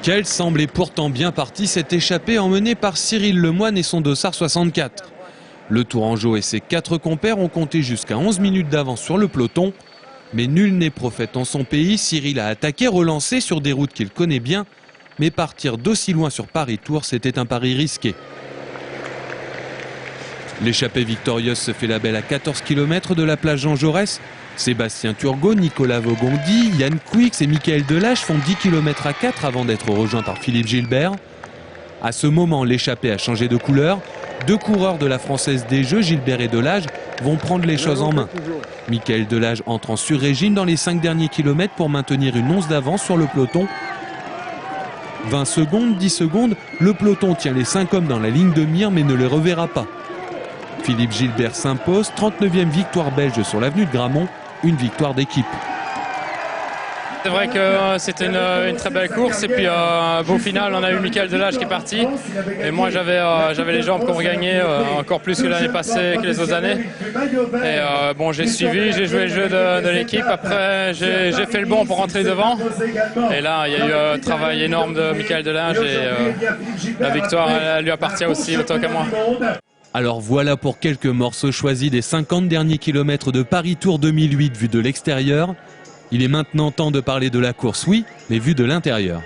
Quelle semblait pourtant bien partie cette échappée emmenée par Cyril Lemoine et son dossard 64. Le Tourangeau et ses 4 compères ont compté jusqu'à 11 minutes d'avance sur le peloton. Mais nul n'est prophète en son pays, Cyril a attaqué, relancé sur des routes qu'il connaît bien. Mais partir d'aussi loin sur Paris-Tours, c'était un pari risqué. L'échappée victorieuse se fait la belle à 14 km de la plage Jean Jaurès. Sébastien Turgot, Nicolas Vaugondi, Yann Couix et Michael Delage font 10 km à 4 avant d'être rejoints par Philippe Gilbert. À ce moment, l'échappée a changé de couleur. 2 coureurs de la Française des Jeux, Gilbert et Delage, vont prendre les choses en main. Michael Delage entre en sur-régime dans les 5 derniers kilomètres pour maintenir une once d'avance sur le peloton. 20 secondes, 10 secondes, le peloton tient les 5 hommes dans la ligne de mire mais ne les reverra pas. Philippe Gilbert s'impose, 39e victoire belge sur l'avenue de Gramont, une victoire d'équipe. C'est vrai que c'était une très belle course et puis au final on a eu Michael Delage qui est parti et moi j'avais les jambes qui ont regagné encore plus que l'année passée, que les autres années. Et bon, j'ai suivi, j'ai joué le jeu de l'équipe, après j'ai fait le bon pour rentrer devant et là il y a eu un travail énorme de Michael Delage et la victoire elle lui appartient aussi autant qu'à moi. Alors voilà pour quelques morceaux choisis des 50 derniers kilomètres de Paris-Tours 2008 vus de l'extérieur. Il est maintenant temps de parler de la course, oui, mais vue de l'intérieur.